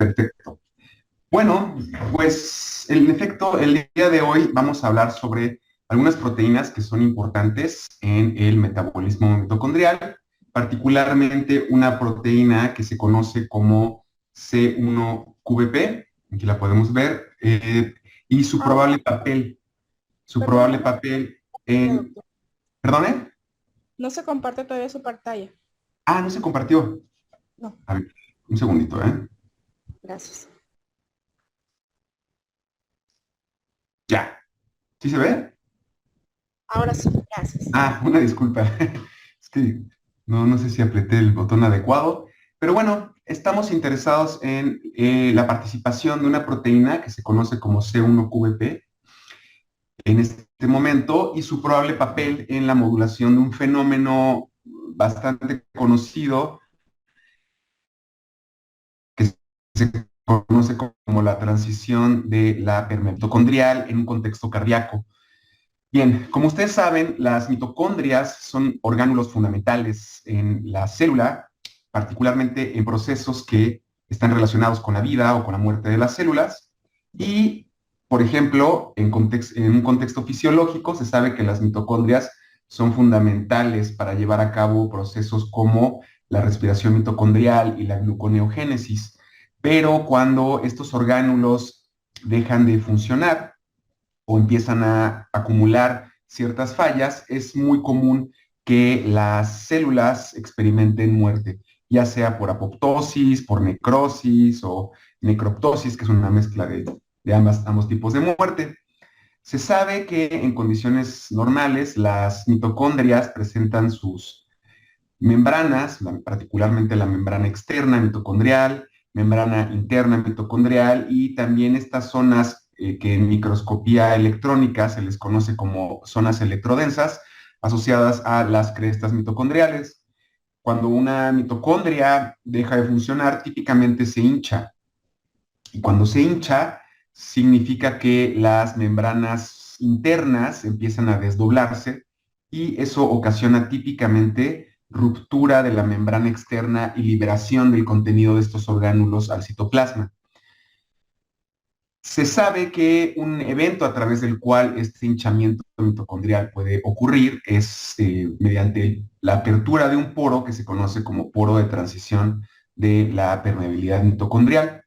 Perfecto. Bueno, pues en efecto, el día de hoy vamos a hablar sobre algunas proteínas que son importantes en el metabolismo mitocondrial, particularmente una proteína que se conoce como C1QVP, aquí la podemos ver, y Ah, su perdón, probable ¿cómo? papel Ya, en, doctor. ¿perdone? No se comparte todavía su pantalla. Ah, no se compartió. No, A ver, un segundito, ¿eh? gracias. Ya. ¿Sí se ve? Ahora sí, gracias. Ah, una disculpa. Es que no sé si apreté el botón adecuado. Pero bueno, estamos interesados en la participación de una proteína que se conoce como C1QVP en este momento y su probable papel en la modulación de un fenómeno bastante conocido que se conoce como la transición de la permeabilidad mitocondrial en un contexto cardíaco. Bien, como ustedes saben, las mitocondrias son orgánulos fundamentales en la célula, particularmente en procesos que están relacionados con la vida o con la muerte de las células. Y, por ejemplo, en un contexto fisiológico, se sabe que las mitocondrias son fundamentales para llevar a cabo procesos como la respiración mitocondrial y la gluconeogénesis. Pero cuando estos orgánulos dejan de funcionar, o empiezan a acumular ciertas fallas, es muy común que las células experimenten muerte, ya sea por apoptosis, por necrosis o necroptosis, que es una mezcla de ambos tipos de muerte. Se sabe que en condiciones normales las mitocondrias presentan sus membranas, particularmente la membrana externa mitocondrial, membrana interna mitocondrial y también estas zonas que en microscopía electrónica se les conoce como zonas electrodensas asociadas a las crestas mitocondriales. Cuando una mitocondria deja de funcionar, típicamente se hincha. Y cuando se hincha, significa que las membranas internas empiezan a desdoblarse y eso ocasiona típicamente ruptura de la membrana externa y liberación del contenido de estos orgánulos al citoplasma. Se sabe que un evento a través del cual este hinchamiento mitocondrial puede ocurrir es mediante la apertura de un poro que se conoce como poro de transición de la permeabilidad mitocondrial.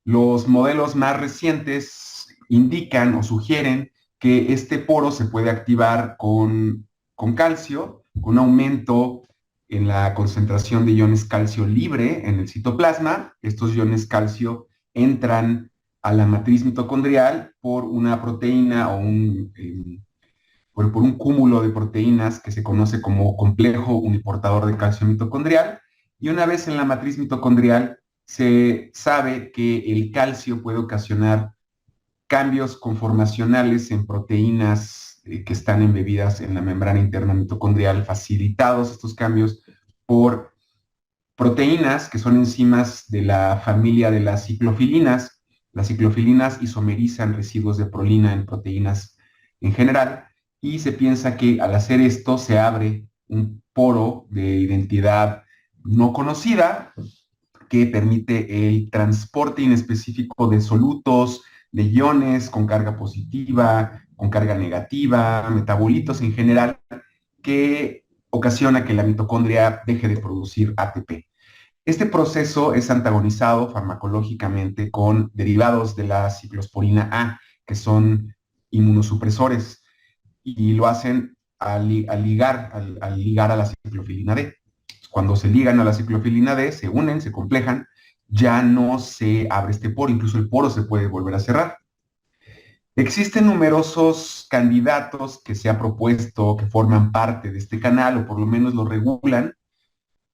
Los modelos más recientes indican o sugieren que este poro se puede activar con calcio, con aumento en la concentración de iones calcio libre en el citoplasma. Estos iones calcio entran a la matriz mitocondrial por una proteína o por un cúmulo de proteínas que se conoce como complejo uniportador de calcio mitocondrial. Y una vez en la matriz mitocondrial, se sabe que el calcio puede ocasionar cambios conformacionales en proteínas que están embebidas en la membrana interna mitocondrial, facilitados estos cambios por proteínas que son enzimas de la familia de las ciclofilinas. Las ciclofilinas isomerizan residuos de prolina en proteínas en general y se piensa que al hacer esto se abre un poro de identidad no conocida que permite el transporte inespecífico de solutos, de iones con carga positiva, con carga negativa, metabolitos en general, que ocasiona que la mitocondria deje de producir ATP. Este proceso es antagonizado farmacológicamente con derivados de la ciclosporina A, que son inmunosupresores, y lo hacen al ligar a la ciclofilina D. Cuando se ligan a la ciclofilina D, se unen, se complejan, ya no se abre este poro, incluso el poro se puede volver a cerrar. Existen numerosos candidatos que se ha propuesto que forman parte de este canal o por lo menos lo regulan,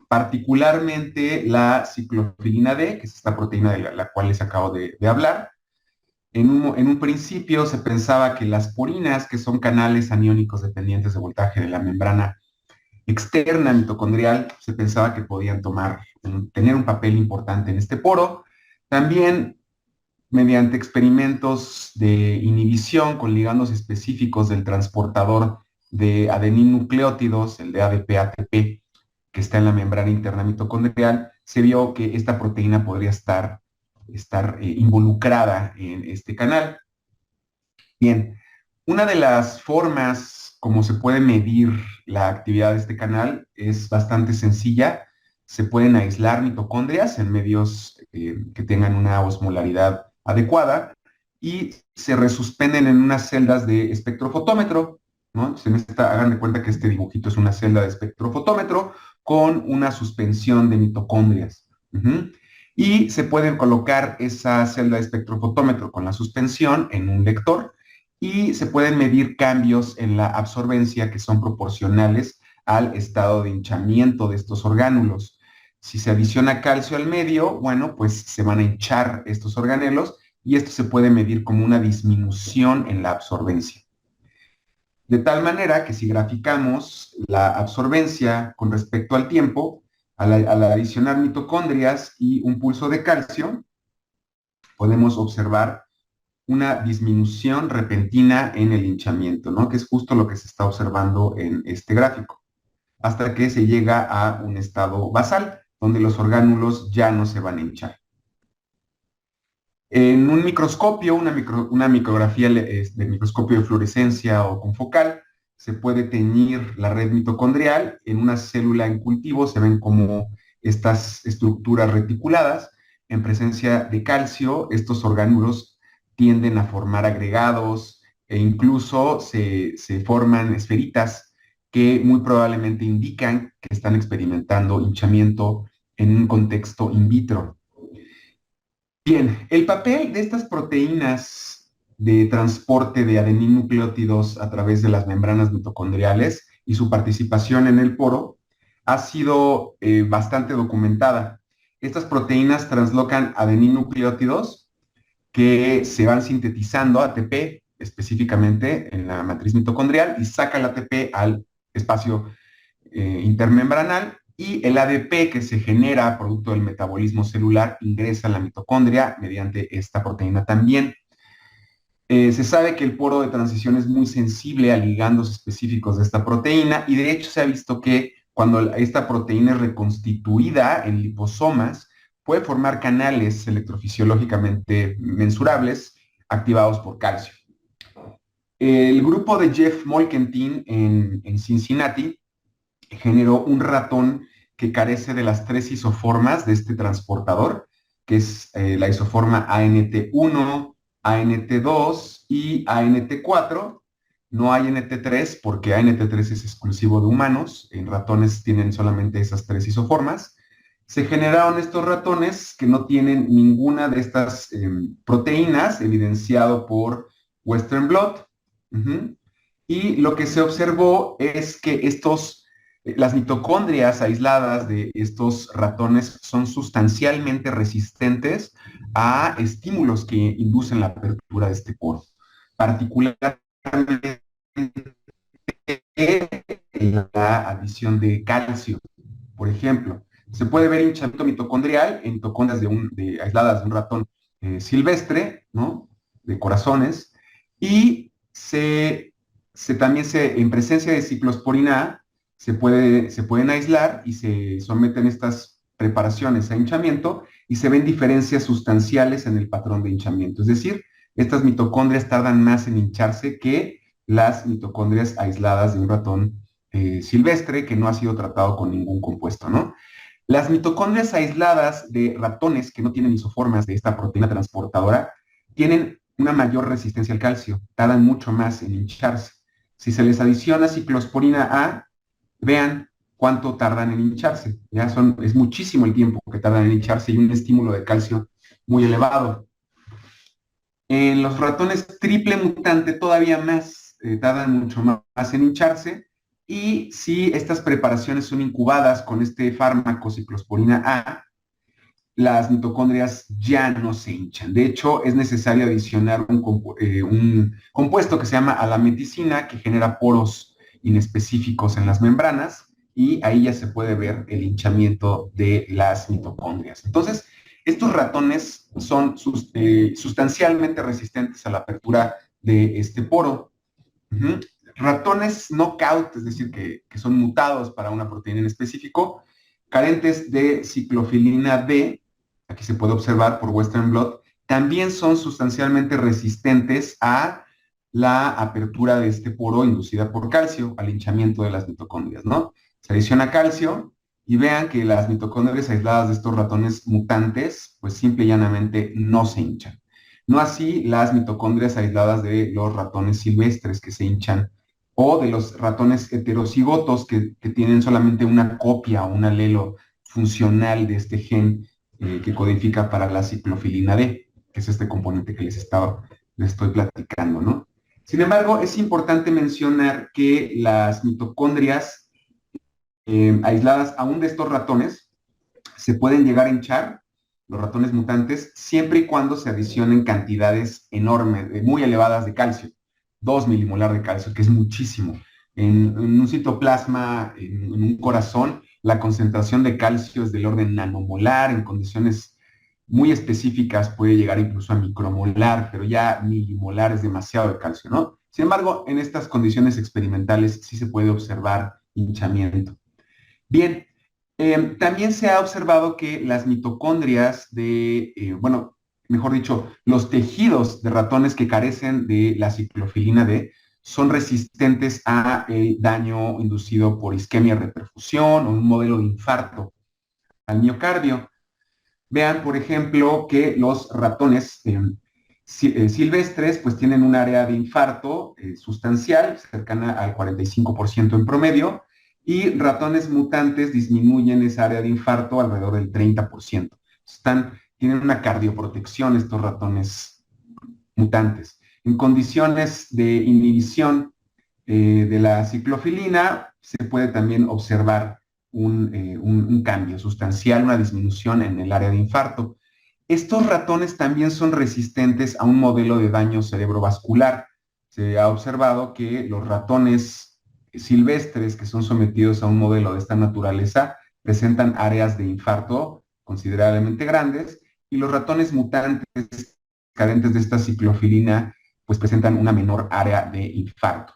particularmente la ciclofilina D, que es esta proteína de la cual les acabo de hablar. En un principio se pensaba que las purinas, que son canales aniónicos dependientes de voltaje de la membrana externa mitocondrial, se pensaba que podían tener un papel importante en este poro. También mediante experimentos de inhibición con ligandos específicos del transportador de adeninnucleótidos, el de ADP-ATP, que está en la membrana interna mitocondrial, se vio que esta proteína podría estar estar involucrada en este canal. Bien, una de las formas como se puede medir la actividad de este canal es bastante sencilla. Se pueden aislar mitocondrias en medios que tengan una osmolaridad adecuada y se resuspenden en unas celdas de espectrofotómetro, ¿no? Hagan de cuenta que este dibujito es una celda de espectrofotómetro con una suspensión de mitocondrias. Y se pueden colocar esa celda de espectrofotómetro con la suspensión en un lector y se pueden medir cambios en la absorbencia que son proporcionales al estado de hinchamiento de estos orgánulos. Si se adiciona calcio al medio, bueno, pues se van a hinchar estos organelos y esto se puede medir como una disminución en la absorbencia. De tal manera que si graficamos la absorbencia con respecto al tiempo, al adicionar mitocondrias y un pulso de calcio, podemos observar una disminución repentina en el hinchamiento, ¿no? Que es justo lo que se está observando en este gráfico, hasta que se llega a un estado basal, donde los orgánulos ya no se van a hinchar. En un microscopio, una micrografía de microscopio de fluorescencia o confocal, se puede teñir la red mitocondrial. En una célula en cultivo se ven como estas estructuras reticuladas. En presencia de calcio, estos orgánulos tienden a formar agregados e incluso se forman esferitas que muy probablemente indican que están experimentando hinchamiento en un contexto in vitro. Bien, el papel de estas proteínas de transporte de adeninnucleótidos a través de las membranas mitocondriales y su participación en el poro ha sido bastante documentada. Estas proteínas translocan adeninnucleótidos que se van sintetizando ATP específicamente en la matriz mitocondrial y saca el ATP al espacio intermembranal y el ADP que se genera producto del metabolismo celular ingresa a la mitocondria mediante esta proteína también. Se sabe que el poro de transición es muy sensible a ligandos específicos de esta proteína y de hecho se ha visto que cuando esta proteína es reconstituida en liposomas, puede formar canales electrofisiológicamente mensurables activados por calcio. El grupo de Jeff Molkentin en Cincinnati generó un ratón que carece de las tres isoformas de este transportador, que es la isoforma ANT1, ANT2 y ANT4. No hay ANT3 porque ANT3 es exclusivo de humanos. En ratones tienen solamente esas tres isoformas. Se generaron estos ratones que no tienen ninguna de estas proteínas, evidenciado por Western blot. Y lo que se observó es que las mitocondrias aisladas de estos ratones son sustancialmente resistentes a estímulos que inducen la apertura de este poro, particularmente la adición de calcio. Por ejemplo, se puede ver hinchamiento mitocondrial en mitocondrias aisladas de un ratón silvestre, ¿no? De corazones, y también en presencia de ciclosporina A, se pueden aislar y se someten estas preparaciones a hinchamiento y se ven diferencias sustanciales en el patrón de hinchamiento. Es decir, estas mitocondrias tardan más en hincharse que las mitocondrias aisladas de un ratón silvestre que no ha sido tratado con ningún compuesto, ¿no? Las mitocondrias aisladas de ratones que no tienen isoformas de esta proteína transportadora tienen una mayor resistencia al calcio, tardan mucho más en hincharse. Si se les adiciona ciclosporina A, vean cuánto tardan en hincharse. Es muchísimo el tiempo que tardan en hincharse y un estímulo de calcio muy elevado. En los ratones triple mutante todavía más, tardan mucho más en hincharse. Y si estas preparaciones son incubadas con este fármaco ciclosporina A, las mitocondrias ya no se hinchan. De hecho, es necesario adicionar un compuesto que se llama alameticina, que genera poros inespecíficos en las membranas, y ahí ya se puede ver el hinchamiento de las mitocondrias. Entonces, estos ratones son sustancialmente resistentes a la apertura de este poro. Ratones knockout, es decir, que son mutados para una proteína en específico, carentes de ciclofilina D, aquí se puede observar por Western blot, también son sustancialmente resistentes a la apertura de este poro inducida por calcio, al hinchamiento de las mitocondrias, ¿no? Se adiciona calcio y vean que las mitocondrias aisladas de estos ratones mutantes, pues simple y llanamente no se hinchan. No así las mitocondrias aisladas de los ratones silvestres que se hinchan, o de los ratones heterocigotos que tienen solamente una copia o un alelo funcional de este gen que codifica para la ciclofilina D, que es este componente que les estoy platicando, ¿no? Sin embargo, es importante mencionar que las mitocondrias aisladas aún de estos ratones se pueden llegar a hinchar, los ratones mutantes, siempre y cuando se adicionen cantidades enormes, muy elevadas de calcio, 2 milimolar de calcio, que es muchísimo. En un citoplasma, en un corazón, la concentración de calcio es del orden nanomolar, en condiciones muy específicas puede llegar incluso a micromolar, pero ya milimolar es demasiado de calcio, ¿no? Sin embargo, en estas condiciones experimentales sí se puede observar hinchamiento. Bien, también se ha observado que las mitocondrias bueno, mejor dicho, los tejidos de ratones que carecen de la ciclofilina D son resistentes a el daño inducido por isquemia reperfusión o un modelo de infarto al miocardio. Vean, por ejemplo, que los ratones silvestres pues tienen un área de infarto sustancial, cercana al 45% en promedio, y ratones mutantes disminuyen esa área de infarto alrededor del 30%. Tienen una cardioprotección estos ratones mutantes. En condiciones de inhibición de la ciclofilina se puede también observar un cambio sustancial, una disminución en el área de infarto. Estos ratones también son resistentes a un modelo de daño cerebrovascular. Se ha observado que los ratones silvestres que son sometidos a un modelo de esta naturaleza presentan áreas de infarto considerablemente grandes y los ratones mutantes carentes de esta ciclofilina pues presentan una menor área de infarto.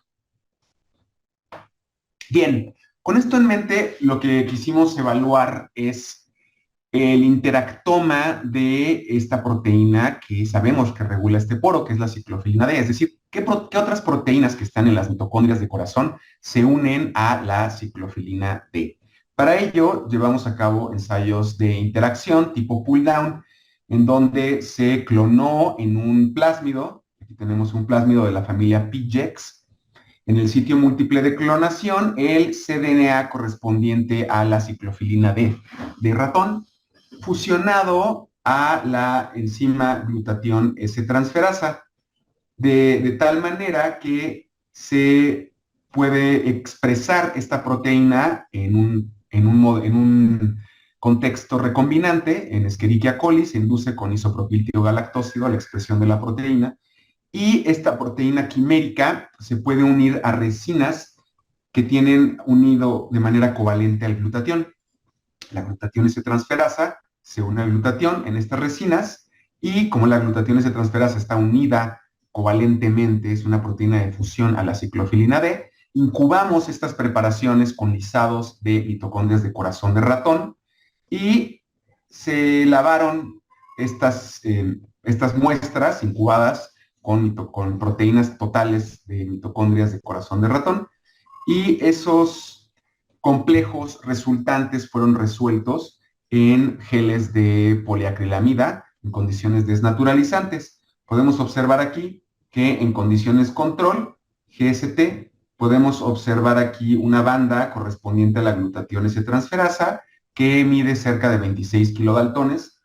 Bien, con esto en mente, lo que quisimos evaluar es el interactoma de esta proteína que sabemos que regula este poro, que es la ciclofilina D. Es decir, ¿qué otras proteínas que están en las mitocondrias de corazón se unen a la ciclofilina D? Para ello, llevamos a cabo ensayos de interacción tipo pull-down, en donde se clonó en un plásmido, aquí tenemos un plásmido de la familia PGEX, en el sitio múltiple de clonación, el cDNA correspondiente a la ciclofilina D de ratón, fusionado a la enzima glutatión S-transferasa, de tal manera que se puede expresar esta proteína en un contexto recombinante, en Escherichia coli, se induce con isopropiltiogalactósido a la expresión de la proteína, y esta proteína quimérica se puede unir a resinas que tienen unido de manera covalente al glutatión. La glutatión S-transferasa se une al glutatión en estas resinas y como la glutatión S-transferasa está unida covalentemente, es una proteína de fusión a la ciclofilina D, incubamos estas preparaciones con lisados de mitocondrias de corazón de ratón y se lavaron estas muestras incubadas con proteínas totales de mitocondrias de corazón de ratón y esos complejos resultantes fueron resueltos en geles de poliacrilamida en condiciones desnaturalizantes. Podemos observar aquí que en condiciones control, GST, podemos observar aquí una banda correspondiente a la glutatión S-transferasa que mide cerca de 26 kilodaltones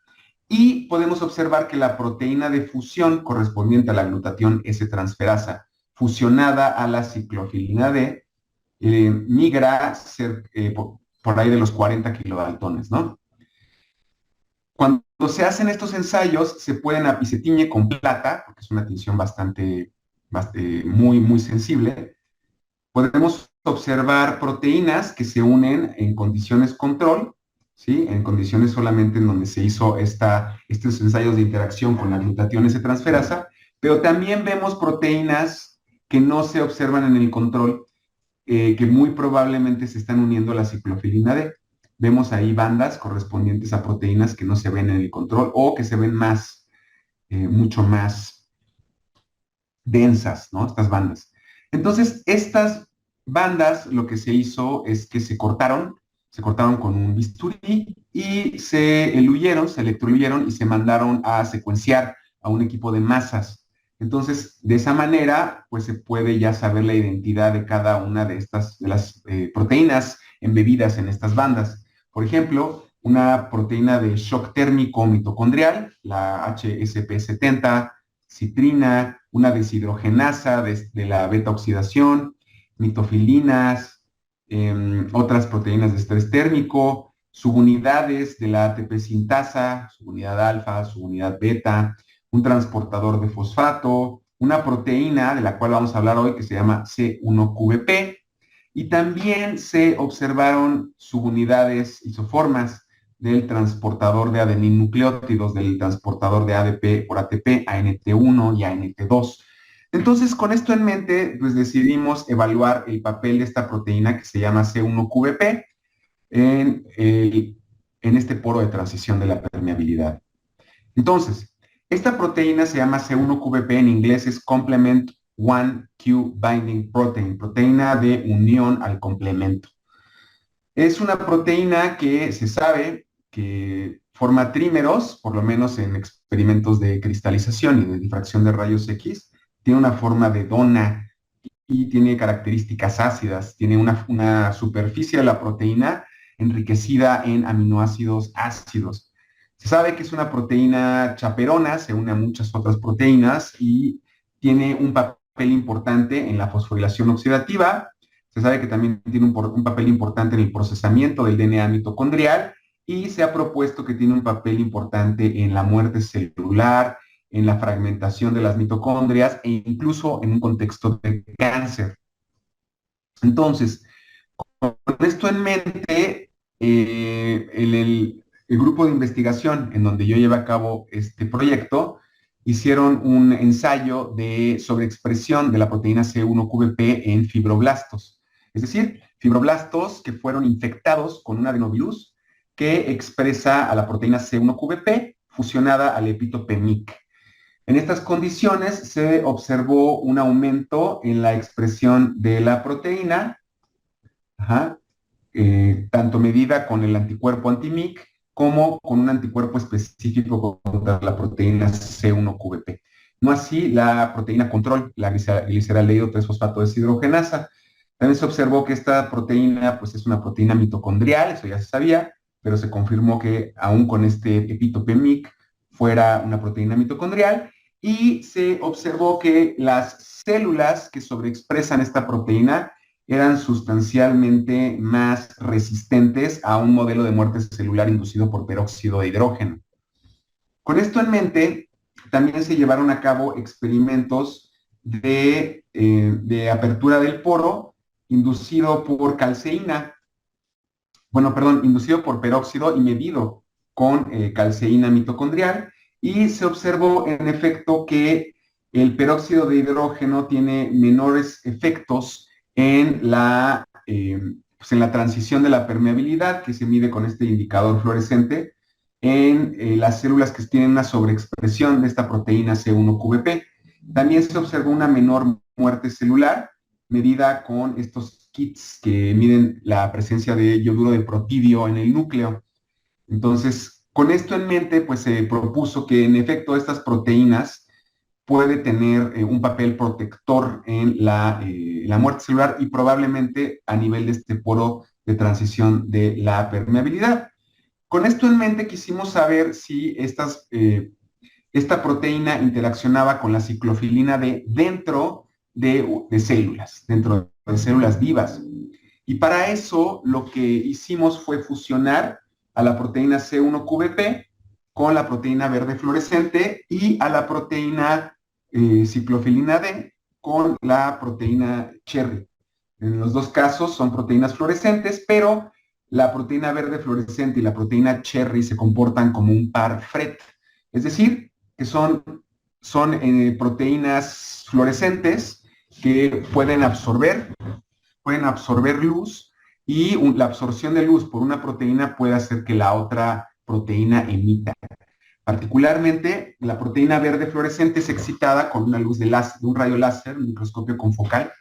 y podemos observar que la proteína de fusión correspondiente a la glutatión S-transferasa fusionada a la ciclofilina D migra por ahí de los 40 kilodaltones, ¿no? Cuando se hacen estos ensayos, y se tiñe con plata, porque es una tinción muy sensible, podemos observar proteínas que se unen en condiciones control, ¿sí? En condiciones solamente en donde se hizo estos ensayos de interacción con la glutatión S-transferasa, pero también vemos proteínas que no se observan en el control, que muy probablemente se están uniendo a la ciclofilina D. vemos ahí bandas correspondientes a proteínas que no se ven en el control o que se ven más, mucho más densas, ¿no? Estas bandas. Entonces, estas bandas, lo que se hizo es que se cortaron con un bisturí y se eluyeron, se electroeluyeron y se mandaron a secuenciar a un equipo de masas. Entonces, de esa manera, pues se puede ya saber la identidad de cada una de estas, de las proteínas embebidas en estas bandas. Por ejemplo, una proteína de shock térmico mitocondrial, la HSP70, citrina, una deshidrogenasa de la beta oxidación, mitofilinas, otras proteínas de estrés térmico, subunidades de la ATP sintasa, subunidad alfa, subunidad beta, un transportador de fosfato, una proteína de la cual vamos a hablar hoy que se llama C1QVP, y también se observaron subunidades isoformas del transportador de adeninnucleótidos, del transportador de ADP por ATP, ANT1 y ANT2. Entonces, con esto en mente, pues decidimos evaluar el papel de esta proteína que se llama C1QVP en este poro de transición de la permeabilidad. Entonces, esta proteína se llama C1QVP, en inglés es Complement 1Q Binding Protein, proteína de unión al complemento. Es una proteína que se sabe que forma trímeros, por lo menos en experimentos de cristalización y de difracción de rayos X, tiene una forma de dona y tiene características ácidas, tiene una superficie de la proteína enriquecida en aminoácidos ácidos. Se sabe que es una proteína chaperona, se une a muchas otras proteínas y tiene un papel importante en la fosforilación oxidativa. Se sabe que también tiene un papel importante en el procesamiento del DNA mitocondrial y se ha propuesto que tiene un papel importante en la muerte celular, en la fragmentación de las mitocondrias e incluso en un contexto de cáncer. Entonces, con esto en mente, el grupo de investigación en donde yo llevé a cabo este proyecto hicieron un ensayo de sobreexpresión de la proteína C1QVP en fibroblastos. Es decir, fibroblastos que fueron infectados con un adenovirus que expresa a la proteína C1QVP fusionada al epitope MYC. En estas condiciones se observó un aumento en la expresión de la proteína, tanto medida con el anticuerpo anti-MYC como con un anticuerpo específico contra la proteína C1QVP. No así la proteína control, la gliceraldehído 3-fosfato deshidrogenasa. También se observó que esta proteína pues, es una proteína mitocondrial, eso ya se sabía, pero se confirmó que aún con este epítope MYC fuera una proteína mitocondrial y se observó que las células que sobreexpresan esta proteína eran sustancialmente más resistentes a un modelo de muerte celular inducido por peróxido de hidrógeno. Con esto en mente, también se llevaron a cabo experimentos de apertura del poro inducido por calceína, inducido por peróxido y medido con calceína mitocondrial, y se observó en efecto que el peróxido de hidrógeno tiene menores efectos en la transición de la permeabilidad que se mide con este indicador fluorescente en las células que tienen una sobreexpresión de esta proteína C1QVP. También se observó una menor muerte celular medida con estos kits que miden la presencia de yoduro de protidio en el núcleo. Entonces, con esto en mente, pues se propuso que en efecto estas proteínas puede tener un papel protector en la muerte celular y probablemente a nivel de este poro de transición de la permeabilidad. Con esto en mente quisimos saber si esta proteína interaccionaba con la ciclofilina D dentro de células, dentro de células vivas. Y para eso lo que hicimos fue fusionar a la proteína C1QVP con la proteína verde fluorescente y a la proteína ciclofilina D con la proteína cherry. En los dos casos son proteínas fluorescentes, pero la proteína verde fluorescente y la proteína cherry se comportan como un par FRET, es decir, que son proteínas fluorescentes que pueden absorber luz y la absorción de luz por una proteína puede hacer que la otra proteína emita. Particularmente, la proteína verde fluorescente es excitada con una luz de un rayo láser, un microscopio confocal,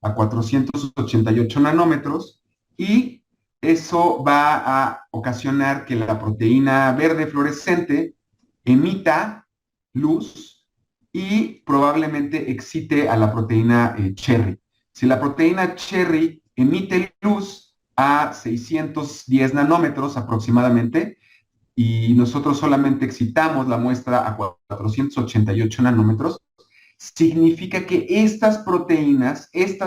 a 488 nanómetros, y eso va a ocasionar que la proteína verde fluorescente emita luz y probablemente excite a la proteína cherry. Si la proteína cherry emite luz a 610 nanómetros aproximadamente, y nosotros solamente excitamos la muestra a 488 nanómetros, significa que estas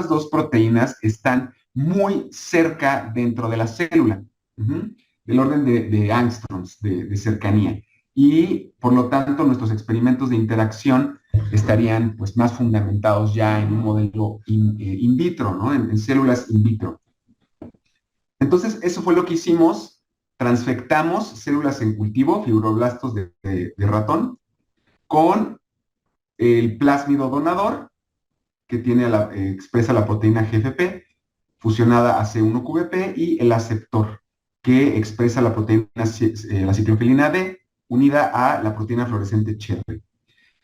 dos proteínas, están muy cerca dentro de la célula, del orden de angstroms, de cercanía. Y por lo tanto, nuestros experimentos de interacción estarían pues más fundamentados ya en un modelo in vitro, ¿no? En células in vitro. Entonces, eso fue lo que hicimos. Transfectamos células en cultivo, fibroblastos de ratón, con el plásmido donador, que expresa la proteína GFP, fusionada a C1QVP, y el aceptor, que expresa la proteína, la ciclofilina D, unida a la proteína fluorescente cherry.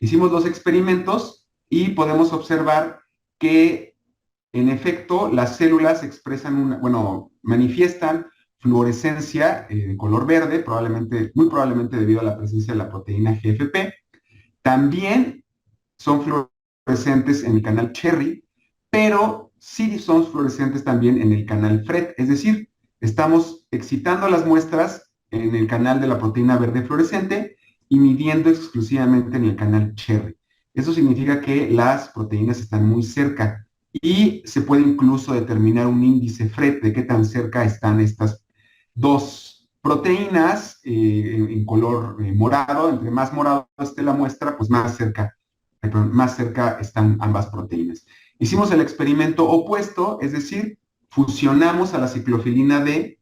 Hicimos los experimentos y podemos observar que, en efecto, las células expresan manifiestan fluorescencia de color verde, muy probablemente debido a la presencia de la proteína GFP. También son fluorescentes en el canal Cherry, pero sí son fluorescentes también en el canal FRET, es decir, estamos excitando las muestras en el canal de la proteína verde fluorescente y midiendo exclusivamente en el canal Cherry. Eso significa que las proteínas están muy cerca y se puede incluso determinar un índice FRET de qué tan cerca están estas dos proteínas en color morado. Entre más morado esté la muestra, pues más cerca están ambas proteínas. Hicimos el experimento opuesto, es decir, fusionamos a la ciclofilina D,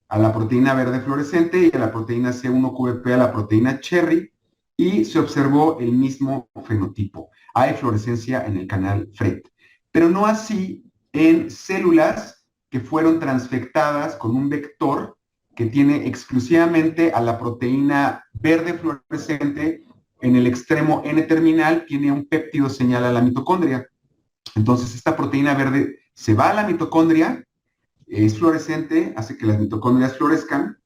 a la proteína verde fluorescente, y a la proteína C1QVP, a la proteína cherry, y se observó el mismo fenotipo. Hay fluorescencia en el canal FRET, pero no así en células que fueron transfectadas con un vector que tiene exclusivamente a la proteína verde fluorescente. En el extremo N-terminal tiene un péptido señal a la mitocondria. Entonces, esta proteína verde se va a la mitocondria, es fluorescente, hace que las mitocondrias florezcan,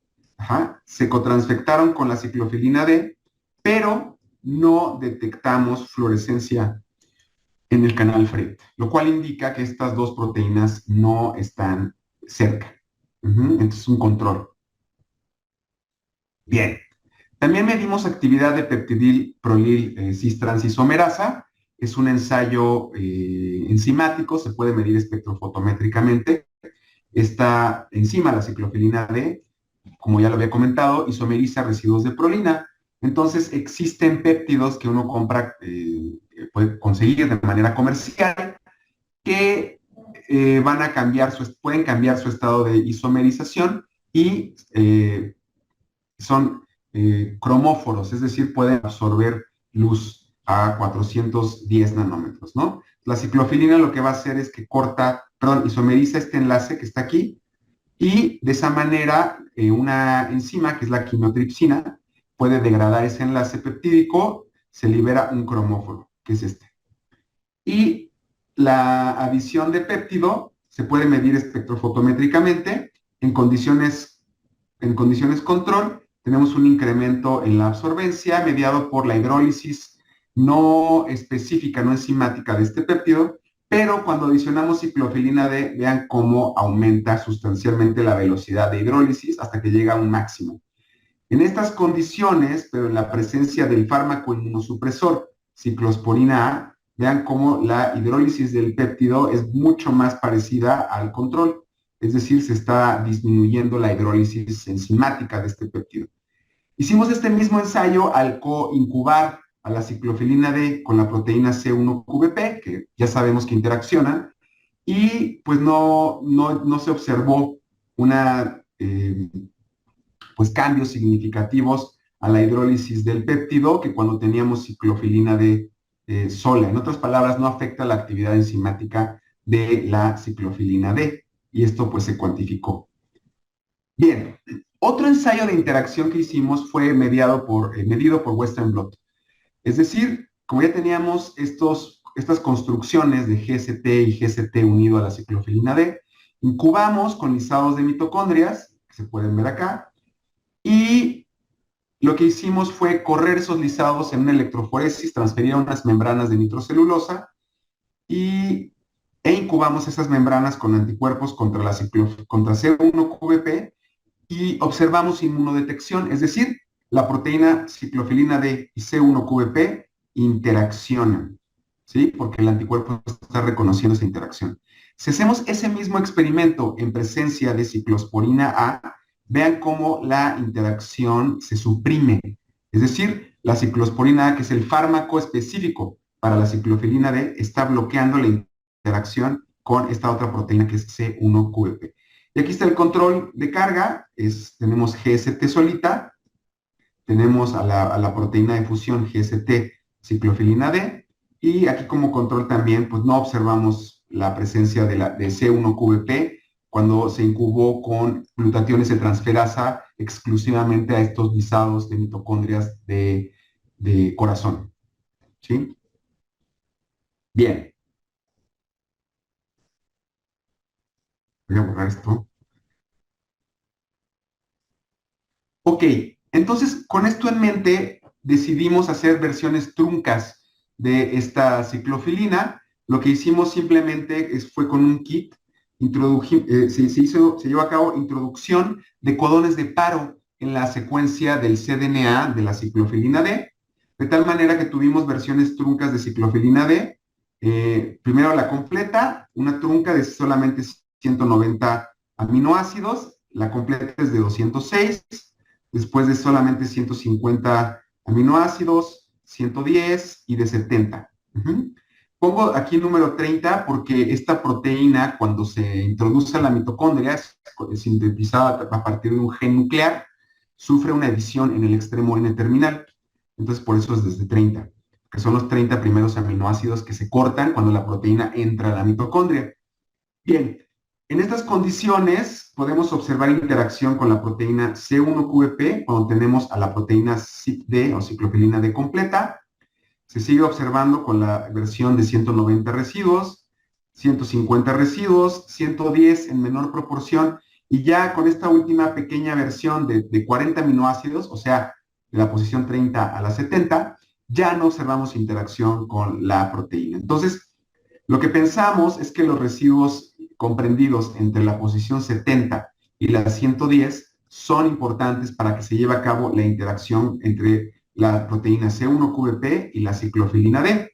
se cotransfectaron con la ciclofilina D, pero no detectamos fluorescencia en el canal FRET, lo cual indica que estas dos proteínas no están cerca. Entonces, es un control. Bien. También medimos actividad de peptidil prolil cis-transisomerasa. Es un ensayo enzimático, se puede medir espectrofotométricamente. Esta enzima, la ciclofilina D, como ya lo había comentado, isomeriza residuos de prolina. Entonces, existen péptidos que uno puede conseguir de manera comercial, que pueden cambiar su estado de isomerización y son cromóforos, es decir, pueden absorber luz a 410 nanómetros, ¿no? La ciclofilina lo que va a hacer es que isomeriza este enlace que está aquí, y de esa manera una enzima, que es la quimiotripsina, puede degradar ese enlace peptídico, se libera un cromóforo, que es este. Y la adición de péptido se puede medir espectrofotométricamente en condiciones control. Tenemos un incremento en la absorbencia mediado por la hidrólisis no específica, no enzimática de este péptido, pero cuando adicionamos ciclofilina D, vean cómo aumenta sustancialmente la velocidad de hidrólisis hasta que llega a un máximo. En estas condiciones, pero en la presencia del fármaco inmunosupresor ciclosporina A, vean cómo la hidrólisis del péptido es mucho más parecida al control, es decir, se está disminuyendo la hidrólisis enzimática de este péptido. Hicimos este mismo ensayo al coincubar a la ciclofilina D con la proteína C1QVP, que ya sabemos que interaccionan, y pues no se observó pues cambios significativos a la hidrólisis del péptido que cuando teníamos ciclofilina D sola. En otras palabras, no afecta la actividad enzimática de la ciclofilina D. y esto pues se cuantificó. Bien, otro ensayo de interacción que hicimos fue medido por Western blot. Es decir, como ya teníamos estas construcciones de GST y GST unido a la ciclofilina D, incubamos con lisados de mitocondrias, que se pueden ver acá, y lo que hicimos fue correr esos lisados en una electroforesis, transferir a unas membranas de nitrocelulosa e incubamos esas membranas con anticuerpos contra C1QVP y observamos inmunodetección, es decir, la proteína ciclofilina D y C1QVP interaccionan, ¿sí? Porque el anticuerpo está reconociendo esa interacción. Si hacemos ese mismo experimento en presencia de ciclosporina A, vean cómo la interacción se suprime. Es decir, la ciclosporina A, que es el fármaco específico para la ciclofilina D, está bloqueando la interacción con esta otra proteína que es C1QVP. Y aquí está el control de carga, tenemos GST solita, tenemos a la proteína de fusión GST ciclofilina D, y aquí como control también, pues no observamos la presencia de C1QVP cuando se incubó con glutationes de transferasa exclusivamente a estos lisados de mitocondrias de corazón. ¿Sí? Bien. Voy a borrar esto. Ok, entonces con esto en mente decidimos hacer versiones truncas de esta ciclofilina. Lo que hicimos simplemente fue con un kit, se llevó a cabo introducción de codones de paro en la secuencia del cDNA de la ciclofilina D, de tal manera que tuvimos versiones truncas de ciclofilina D. Primero la completa, una trunca de solamente 190 aminoácidos, la completa es de 206, después de solamente 150 aminoácidos, 110 y de 70. Pongo aquí el número 30 porque esta proteína, cuando se introduce a la mitocondria, es sintetizada a partir de un gen nuclear, sufre una edición en el extremo N-terminal. Entonces, por eso es desde 30, que son los 30 primeros aminoácidos que se cortan cuando la proteína entra a la mitocondria. Bien, en estas condiciones podemos observar interacción con la proteína C1QVP cuando tenemos a la proteína CYP-D o ciclofilina D completa. Se sigue observando con la versión de 190 residuos, 150 residuos, 110 en menor proporción, y ya con esta última pequeña versión de 40 aminoácidos, o sea, de la posición 30 a la 70, ya no observamos interacción con la proteína. Entonces, lo que pensamos es que los residuos comprendidos entre la posición 70 y la 110 son importantes para que se lleve a cabo la interacción entre la proteína C1QVP y la ciclofilina D.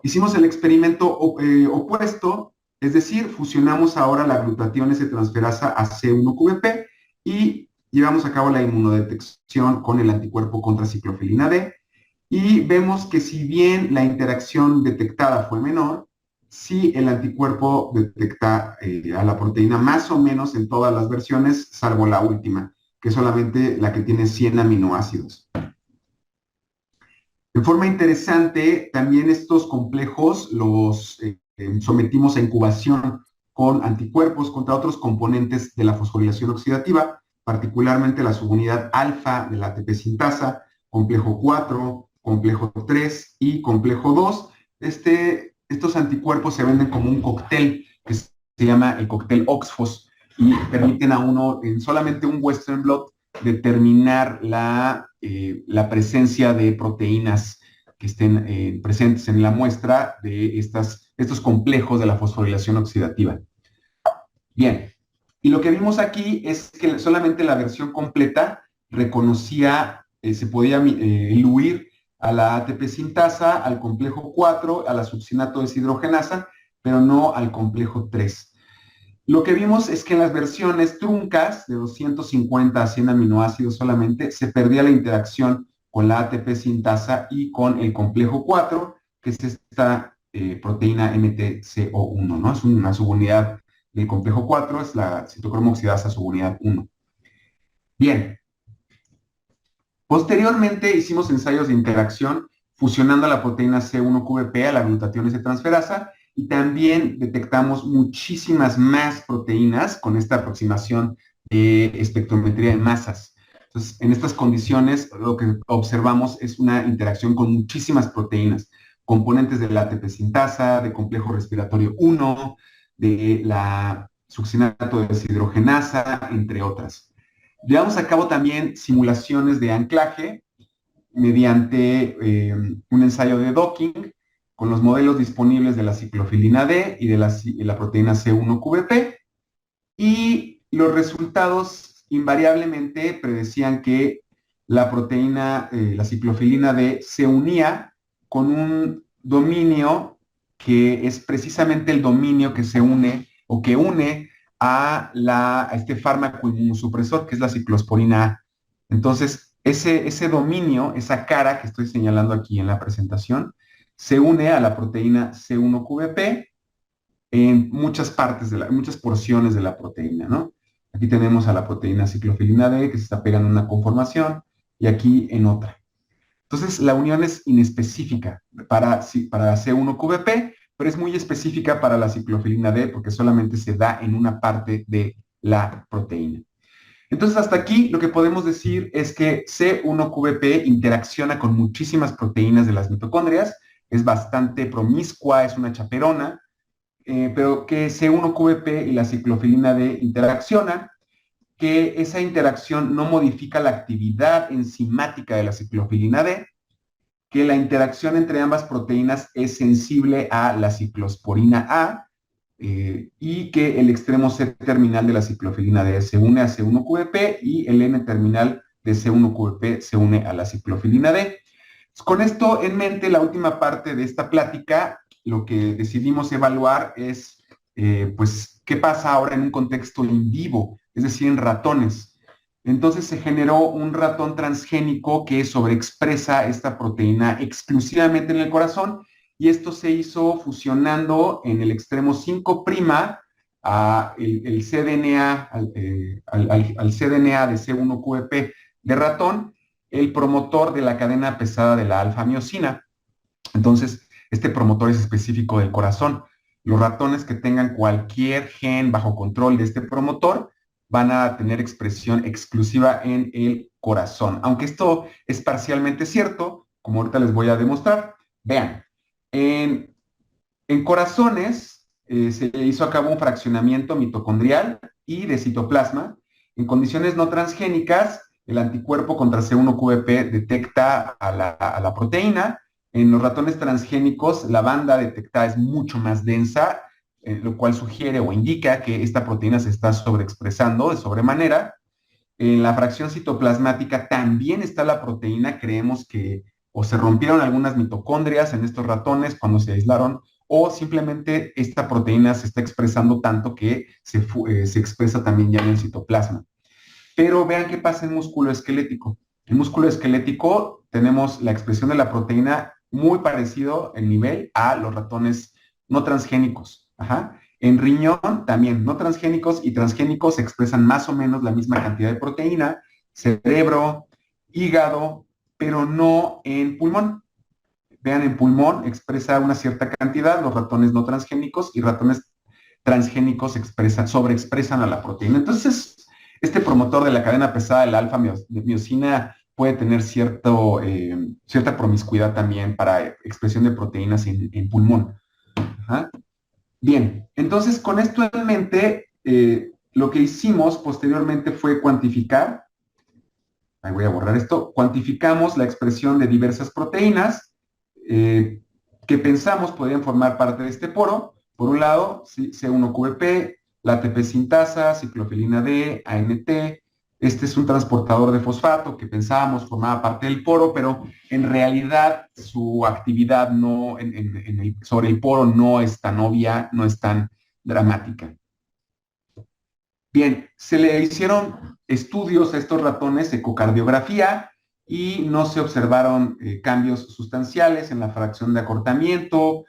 Hicimos el experimento opuesto, es decir, fusionamos ahora la glutationes transferasa a C1QVP y llevamos a cabo la inmunodetección con el anticuerpo contra ciclofilina D, y vemos que si bien la interacción detectada fue menor, sí el anticuerpo detecta a la proteína más o menos en todas las versiones, salvo la última, que es solamente la que tiene 100 aminoácidos. De forma interesante, también estos complejos los sometimos a incubación con anticuerpos contra otros componentes de la fosforilación oxidativa, particularmente la subunidad alfa de la ATP sintasa, complejo 4, complejo 3 y complejo 2. Estos anticuerpos se venden como un cóctel que se llama el cóctel Oxfos y permiten a uno en solamente un Western blot determinar la presencia de proteínas que estén presentes en la muestra de estos complejos de la fosforilación oxidativa. Bien, y lo que vimos aquí es que solamente la versión completa reconocía, se podía diluir a la ATP sintasa, al complejo 4, a la succinato deshidrogenasa, pero no al complejo 3. Lo que vimos es que en las versiones truncas de 250 a 100 aminoácidos solamente se perdía la interacción con la ATP sintasa y con el complejo 4, que es esta proteína MTCO1, ¿no? Es una subunidad del complejo 4, es la citocromo oxidasa subunidad 1. Bien. Posteriormente hicimos ensayos de interacción fusionando a la proteína C1QVP a la glutationes de transferasa y también detectamos muchísimas más proteínas con esta aproximación de espectrometría de masas. Entonces, en estas condiciones, lo que observamos es una interacción con muchísimas proteínas, componentes de la ATP sintasa, de complejo respiratorio 1, de la succinato de deshidrogenasa, entre otras. Llevamos a cabo también simulaciones de anclaje mediante un ensayo de docking con los modelos disponibles de la ciclofilina D y de la proteína C1QVP, y los resultados invariablemente predecían que la proteína, la ciclofilina D, se unía con un dominio que es precisamente el dominio que se une o que une a este fármaco inmunosupresor, que es la ciclosporina A. Entonces, ese dominio, esa cara que estoy señalando aquí en la presentación, se une a la proteína C1QVP en muchas partes, muchas porciones de la proteína, ¿no? Aquí tenemos a la proteína ciclofilina D que se está pegando en una conformación y aquí en otra. Entonces, la unión es inespecífica para C1QVP, pero es muy específica para la ciclofilina D porque solamente se da en una parte de la proteína. Entonces, hasta aquí lo que podemos decir es que C1QVP interacciona con muchísimas proteínas de las mitocondrias, es bastante promiscua, es una chaperona, pero que C1QVP y la ciclofilina D interaccionan, que esa interacción no modifica la actividad enzimática de la ciclofilina D, que la interacción entre ambas proteínas es sensible a la ciclosporina A, y que el extremo C terminal de la ciclofilina D se une a C1QVP y el N terminal de C1QVP se une a la ciclofilina D. Con esto en mente, la última parte de esta plática, lo que decidimos evaluar es, pues, qué pasa ahora en un contexto in vivo, es decir, en ratones. Entonces se generó un ratón transgénico que sobreexpresa esta proteína exclusivamente en el corazón, y esto se hizo fusionando en el extremo 5' el cDNA, al cDNA de C1QVP de ratón, el promotor de la cadena pesada de la alfa-miosina. Entonces, este promotor es específico del corazón. Los ratones que tengan cualquier gen bajo control de este promotor van a tener expresión exclusiva en el corazón. Aunque esto es parcialmente cierto, como ahorita les voy a demostrar. Vean, en corazones se hizo a cabo un fraccionamiento mitocondrial y de citoplasma. En condiciones no transgénicas, el anticuerpo contra C1QVP detecta a la proteína. En los ratones transgénicos, la banda detectada es mucho más densa, lo cual sugiere o indica que esta proteína se está sobreexpresando de sobremanera. En la fracción citoplasmática también está la proteína. Creemos que o se rompieron algunas mitocondrias en estos ratones cuando se aislaron, o simplemente esta proteína se está expresando tanto que se expresa también ya en el citoplasma. Pero vean qué pasa en músculo esquelético. En músculo esquelético tenemos la expresión de la proteína muy parecido en nivel a los ratones no transgénicos. Ajá. En riñón también, no transgénicos y transgénicos expresan más o menos la misma cantidad de proteína, cerebro, hígado, pero no en pulmón. Vean, en pulmón expresa una cierta cantidad, los ratones no transgénicos y ratones transgénicos sobreexpresan a la proteína. Entonces, este promotor de la cadena pesada de la alfa-miosina puede tener cierta promiscuidad también para expresión de proteínas en pulmón. Ajá. Bien, entonces con esto en mente, lo que hicimos posteriormente fue cuantificar, ahí voy a borrar esto, cuantificamos la expresión de diversas proteínas que pensamos podrían formar parte de este poro. Por un lado, C1QVP, la ATP sintasa, ciclofilina D, ANT. Este es un transportador de fosfato que pensábamos formaba parte del poro, pero en realidad su actividad sobre el poro no es tan obvia, no es tan dramática. Bien, se le hicieron estudios a estos ratones, ecocardiografía, y no se observaron cambios sustanciales en la fracción de acortamiento.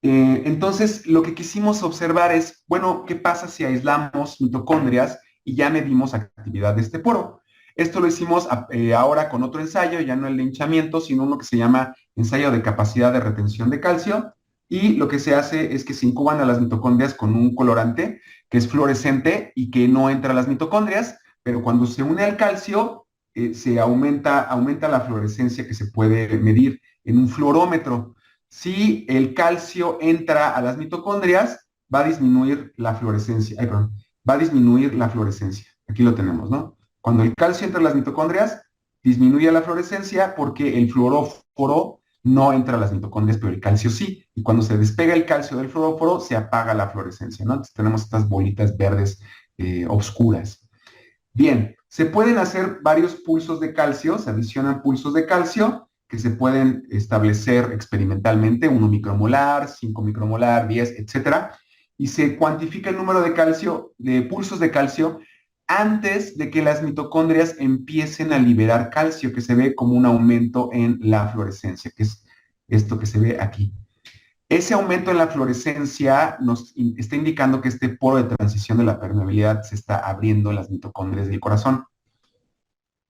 Entonces, lo que quisimos observar es, bueno, ¿qué pasa si aislamos mitocondrias y ya medimos actividad de este poro? Esto lo hicimos ahora con otro ensayo, ya no el de hinchamiento, sino uno que se llama ensayo de capacidad de retención de calcio. y lo que se hace es que se incuban a las mitocondrias con un colorante que es fluorescente y que no entra a las mitocondrias, pero cuando se une al calcio, se aumenta la fluorescencia que se puede medir en un fluorómetro. Si el calcio entra a las mitocondrias, va a disminuir la fluorescencia. Ay, perdón, va a disminuir la fluorescencia. Aquí lo tenemos, ¿no? Cuando el calcio entra a las mitocondrias, disminuye la fluorescencia porque el fluoróforo no entra a las mitocondrias, pero el calcio sí. Y cuando se despega el calcio del fluoróforo, se apaga la fluorescencia, ¿no? Entonces tenemos estas bolitas verdes oscuras. Bien, se pueden hacer varios pulsos de calcio, se adicionan pulsos de calcio que se pueden establecer experimentalmente, 1 micromolar, 5 micromolar, 10, etcétera, y se cuantifica el número de calcio, de pulsos de calcio, antes de que las mitocondrias empiecen a liberar calcio, que se ve como un aumento en la fluorescencia, que es esto que se ve aquí. Ese aumento en la fluorescencia nos está indicando que este poro de transición de la permeabilidad se está abriendo en las mitocondrias del corazón.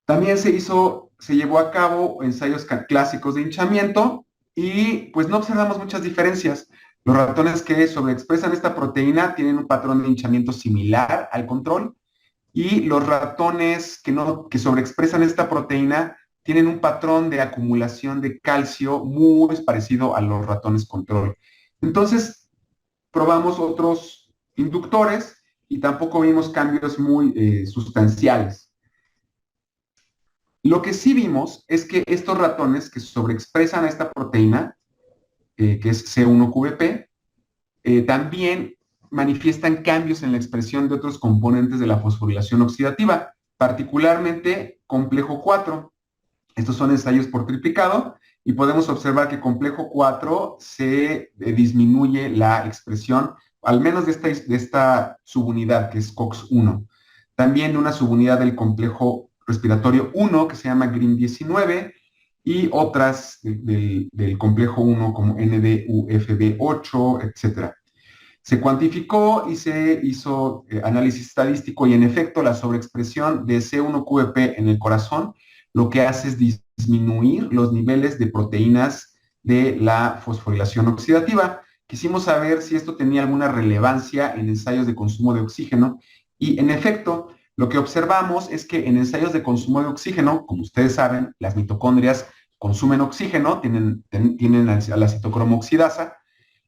También se llevó a cabo ensayos clásicos de hinchamiento y pues no observamos muchas diferencias. Los ratones que sobreexpresan esta proteína tienen un patrón de hinchamiento similar al control y los ratones que sobreexpresan esta proteína tienen un patrón de acumulación de calcio muy parecido a los ratones control. Entonces, probamos otros inductores y tampoco vimos cambios muy sustanciales. Lo que sí vimos es que estos ratones que sobreexpresan esta proteína, que es C1QVP, también manifiestan cambios en la expresión de otros componentes de la fosforilación oxidativa, particularmente complejo 4. Estos son ensayos por triplicado y podemos observar que complejo 4 se disminuye la expresión, al menos de esta subunidad que es COX-1. También de una subunidad del complejo respiratorio 1 que se llama GRIN19 y otras del complejo 1 como NDUFB8, etcétera. Se cuantificó y se hizo análisis estadístico y en efecto la sobreexpresión de C1QVP en el corazón lo que hace es disminuir los niveles de proteínas de la fosforilación oxidativa. Quisimos saber si esto tenía alguna relevancia en ensayos de consumo de oxígeno y en efecto lo que observamos es que en ensayos de consumo de oxígeno, como ustedes saben, las mitocondrias consumen oxígeno, tienen a la citocromo oxidasa,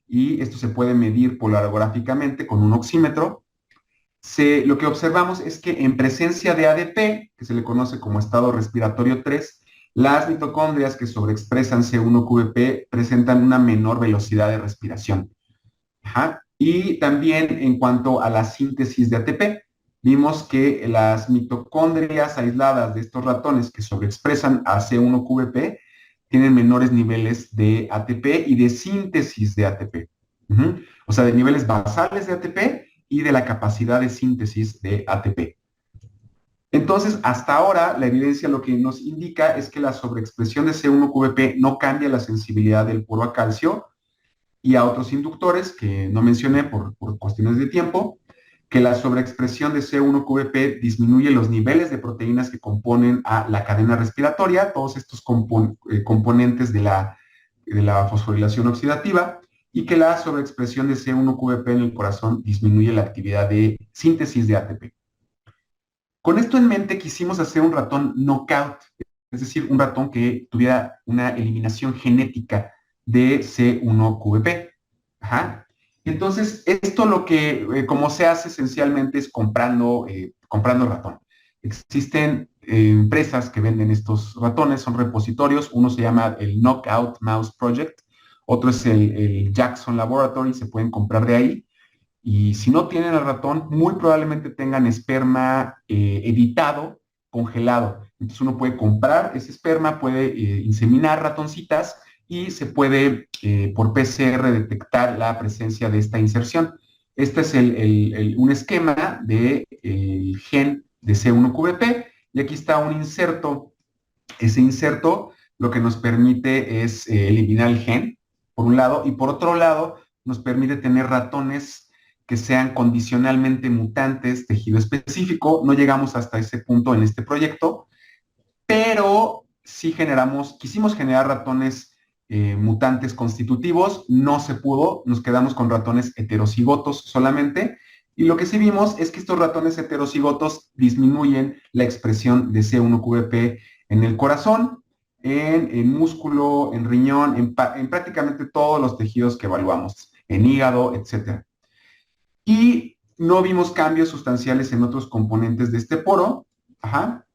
y esto se puede medir polarográficamente con un oxímetro. Lo que observamos es que en presencia de ADP, que se le conoce como estado respiratorio 3, las mitocondrias que sobreexpresan C1QVP presentan una menor velocidad de respiración. Ajá. Y también en cuanto a la síntesis de ATP, vimos que las mitocondrias aisladas de estos ratones que sobreexpresan a C1QVP tienen menores niveles de ATP y de síntesis de ATP. O sea, de niveles basales de ATP y de la capacidad de síntesis de ATP. Entonces, hasta ahora, la evidencia lo que nos indica es que la sobreexpresión de C1QVP no cambia la sensibilidad del poro a calcio y a otros inductores que no mencioné por cuestiones de tiempo, que la sobreexpresión de C1QVP disminuye los niveles de proteínas que componen a la cadena respiratoria, todos estos componentes de la fosforilación oxidativa, y que la sobreexpresión de C1QVP en el corazón disminuye la actividad de síntesis de ATP. Con esto en mente quisimos hacer un ratón knockout, es decir, un ratón que tuviera una eliminación genética de C1QVP. Ajá. Entonces, esto lo que, como se hace esencialmente es comprando ratón. Existen empresas que venden estos ratones, son repositorios. Uno se llama el Knockout Mouse Project, otro es el Jackson Laboratory, se pueden comprar de ahí. Y si no tienen el ratón, muy probablemente tengan esperma editado, congelado. Entonces uno puede comprar ese esperma, puede inseminar ratoncitas y se puede por PCR detectar la presencia de esta inserción. Este es un esquema del gen de C1QVP y aquí está un inserto. Ese inserto lo que nos permite es eliminar el gen, por un lado, y por otro lado nos permite tener ratones que sean condicionalmente mutantes, tejido específico. No llegamos hasta ese punto en este proyecto, pero sí quisimos generar ratones mutantes constitutivos, no se pudo, nos quedamos con ratones heterocigotos solamente, y lo que sí vimos es que estos ratones heterocigotos disminuyen la expresión de C1QVP en el corazón, en músculo, en riñón, en prácticamente todos los tejidos que evaluamos, en hígado, etc. Y no vimos cambios sustanciales en otros componentes de este poro. Ajá.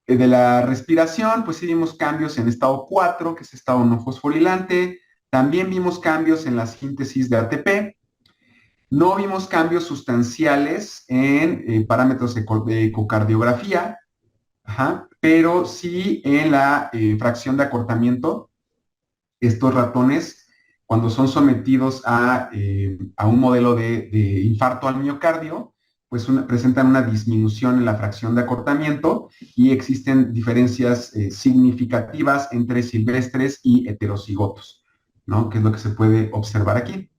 De la respiración, pues sí vimos cambios en estado 4, que es estado no fosforilante. También vimos cambios en la síntesis de ATP. No vimos cambios sustanciales en parámetros de ecocardiografía, ajá, pero sí en la fracción de acortamiento. Estos ratones, cuando son sometidos a un modelo de infarto al miocardio, pues presentan una disminución en la fracción de acortamiento y existen diferencias significativas entre silvestres y heterocigotos, ¿no? Que es lo que se puede observar aquí.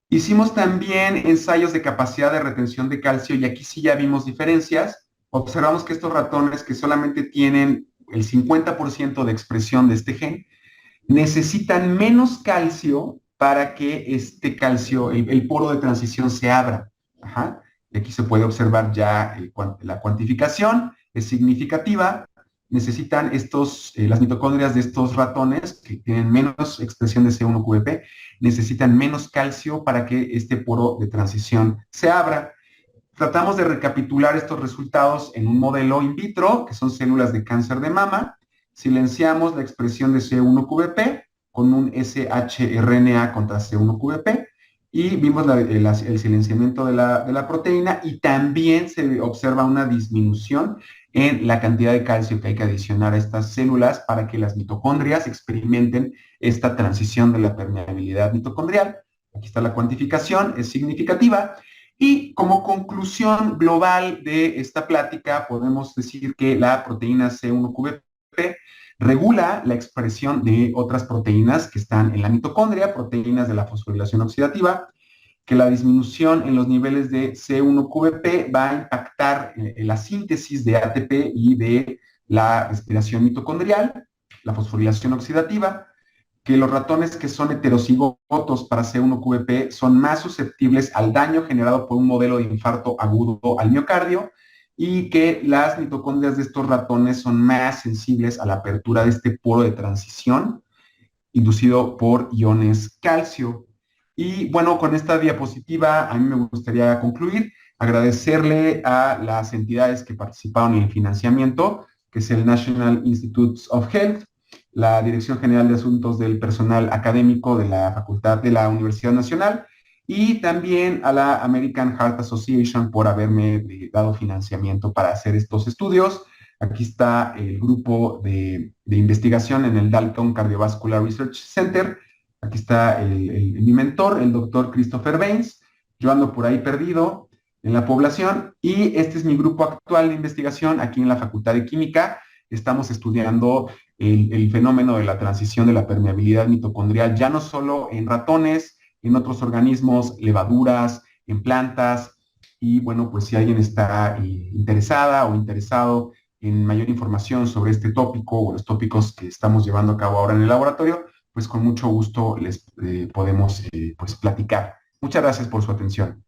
Hicimos también ensayos de capacidad de retención de calcio y aquí sí ya vimos diferencias. Observamos que estos ratones que solamente tienen el 50% de expresión de este gen, necesitan menos calcio para que este calcio, el poro de transición se abra. Ajá. Y aquí se puede observar ya la cuantificación, es significativa. Necesitan las mitocondrias de estos ratones que tienen menos expresión de C1QVP, necesitan menos calcio para que este poro de transición se abra. Tratamos de recapitular estos resultados en un modelo in vitro, que son células de cáncer de mama. Silenciamos la expresión de C1QVP con un shRNA contra C1QVP y vimos el silenciamiento de la proteína y también se observa una disminución en la cantidad de calcio que hay que adicionar a estas células para que las mitocondrias experimenten esta transición de la permeabilidad mitocondrial. Aquí está la cuantificación, es significativa. Y como conclusión global de esta plática, podemos decir que la proteína C1QVP regula la expresión de otras proteínas que están en la mitocondria, proteínas de la fosforilación oxidativa, que la disminución en los niveles de C1QVP va a impactar en la síntesis de ATP y de la respiración mitocondrial, la fosforilación oxidativa, que los ratones que son heterocigotos para C1QVP son más susceptibles al daño generado por un modelo de infarto agudo al miocardio y que las mitocondrias de estos ratones son más sensibles a la apertura de este poro de transición inducido por iones calcio. Y bueno, con esta diapositiva a mí me gustaría concluir, agradecerle a las entidades que participaron en el financiamiento, que es el National Institutes of Health, la Dirección General de Asuntos del Personal Académico de la Facultad de la Universidad Nacional y también a la American Heart Association por haberme dado financiamiento para hacer estos estudios. Aquí está el grupo de investigación en el Dalton Cardiovascular Research Center. Aquí está mi mentor, el doctor Christopher Baines. Yo ando por ahí perdido en la población y este es mi grupo actual de investigación aquí en la Facultad de Química. Estamos estudiando el fenómeno de la transición de la permeabilidad mitocondrial, ya no solo en ratones, en otros organismos, levaduras, en plantas. Y bueno, pues si alguien está interesada o interesado en mayor información sobre este tópico o los tópicos que estamos llevando a cabo ahora en el laboratorio, pues con mucho gusto les podemos pues platicar. Muchas gracias por su atención.